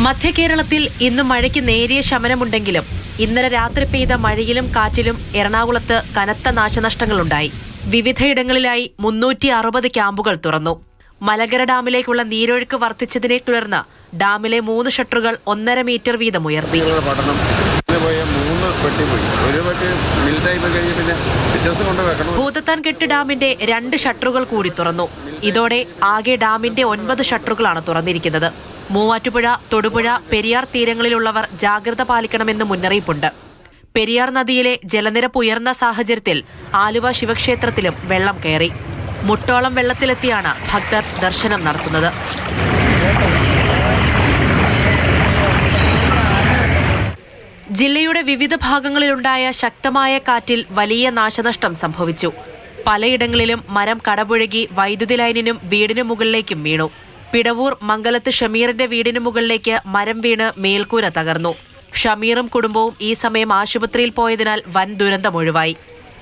മധ്യകേരളത്തിൽ ഇന്ന് മഴയ്ക്ക് നേരിയ ശമനമുണ്ടെങ്കിലും ഇന്നലെ രാത്രി പെയ്ത മഴയിലും കാറ്റിലും എറണാകുളത്ത് കനത്ത നാശനഷ്ടങ്ങളുണ്ടായി. വിവിധയിടങ്ങളിലായി 360 ക്യാമ്പുകൾ തുറന്നു. മലങ്കര ഡാമിലേക്കുള്ള നീരൊഴുക്ക് വർദ്ധിച്ചതിനെ തുടർന്ന് ഡാമിലെ 3 ഷട്ടറുകൾ 1.5 മീറ്റർ വീതം ഉയർത്തി. ഭൂതത്താൻകെട്ട് ഡാമിന്റെ 2 ഷട്ടറുകൾ കൂടി തുറന്നു. ഇതോടെ ആകെ ഡാമിന്റെ 9 ഷട്ടറുകളാണ് തുറന്നിരിക്കുന്നത്. മൂവാറ്റുപുഴ, തൊടുപുഴ, പെരിയാർ തീരങ്ങളിലുള്ളവർ ജാഗ്രത പാലിക്കണമെന്ന് മുന്നറിയിപ്പുണ്ട്. പെരിയാർ നദിയിലെ ജലനിരപ്പ് ഉയർന്ന സാഹചര്യത്തിൽ ആലുവ ശിവക്ഷേത്രത്തിലും വെള്ളം കയറി. മുട്ടോളം വെള്ളത്തിലെത്തിയാണ് ഭക്തർ ദർശനം നടത്തുന്നത്. ജില്ലയുടെ വിവിധ ഭാഗങ്ങളിലുണ്ടായ ശക്തമായ കാറ്റിൽ വലിയ നാശനഷ്ടം സംഭവിച്ചു. പലയിടങ്ങളിലും മരം കടപുഴകി വൈദ്യുതി ലൈനിനും വീടിനു മുകളിലേക്കും വീണു. പിടവൂർ മംഗലത്ത് ഷമീറിന്റെ വീടിനു മുകളിലേക്ക് മരം വീണ് മേൽക്കൂര തകർന്നു. ഷമീറും കുടുംബവും ഈ സമയം ആശുപത്രിയിൽ പോയതിനാൽ വൻ ദുരന്തമൊഴിവായി.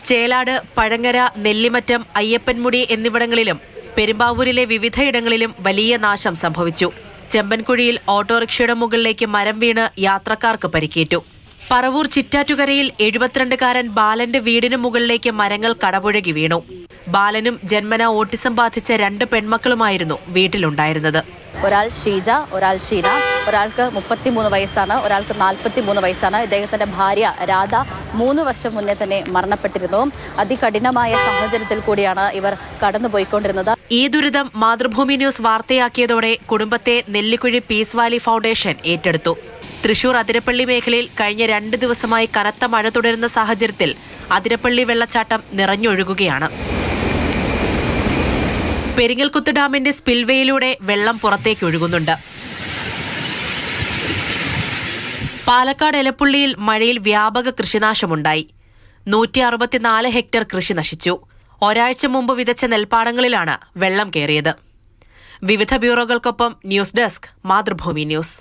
ചേലാട്, പഴങ്ങര, നെല്ലിമറ്റം, അയ്യപ്പൻമുടി എന്നിവിടങ്ങളിലും പെരുമ്പാവൂരിലെ വിവിധയിടങ്ങളിലും വലിയ നാശം സംഭവിച്ചു. ചെമ്പൻകുഴിയിൽ ഓട്ടോറിക്ഷയുടെ മുകളിലേക്ക് മരം വീണ് യാത്രക്കാർക്ക് പരിക്കേറ്റു. പറവൂർ ചിറ്റാറ്റുകരയിൽ 72കാരൻ ബാലന്റെ വീടിനു മുകളിലേക്ക് മരങ്ങൾ കടപുഴകി വീണു. ബാലനും ജന്മന ഓട്ടിസം ബാധിച്ച 2 പെൺമക്കളുമായിരുന്നു വീട്ടിലുണ്ടായിരുന്നത്. ഒരാൾ ഷീജ, ഒരാൾ ഷീന, ഒരാൾക്ക് 33 വയസ്സാണ്, ഒരാൾക്ക് 43 വയസ്സാണ്. ഇദ്ദേഹത്തിന്റെ ഭാര്യ രാധ 3 വർഷം മുന്നേ തന്നെ മരണപ്പെട്ടിരുന്നു. അതികഠിനമായ സാഹചര്യത്തിൽ കൂടിയാണ് ഇവർ കടന്നുപോയിക്കൊണ്ടിരുന്നത്. ഈ ദുരിതം മാതൃഭൂമി ന്യൂസ് വാർത്തയാക്കിയതോടെ കുടുംബത്തെ നെല്ലിക്കുഴി പീസ് വാലി ഫൗണ്ടേഷൻ ഏറ്റെടുത്തു. തൃശൂർ അതിരപ്പള്ളി മേഖലയിൽ കഴിഞ്ഞ 2 ദിവസമായി കനത്ത മഴ തുടരുന്ന സാഹചര്യത്തിൽ അതിരപ്പള്ളി വെള്ളച്ചാട്ടം നിറഞ്ഞൊഴുകുകയാണ്. പെരിങ്ങൽകുത്ത് ഡാമിന്റെ സ്പിൽവേയിലൂടെ വെള്ളം പുറത്തേക്ക് ഒഴുകുന്നുണ്ട്. പാലക്കാട് എലപ്പുള്ളിയിൽ മഴയിൽ വ്യാപക കൃഷിനാശമുണ്ടായി. 164 ഹെക്ടർ കൃഷി നശിച്ചു. ഒരാഴ്ച മുമ്പ് വിതച്ച നെൽപ്പാടങ്ങളിലാണ് വെള്ളം കയറിയത്. വിവിധ ബ്യൂറോകൾക്കൊപ്പം ന്യൂസ് ഡെസ്ക്, മാതൃഭൂമി ന്യൂസ്.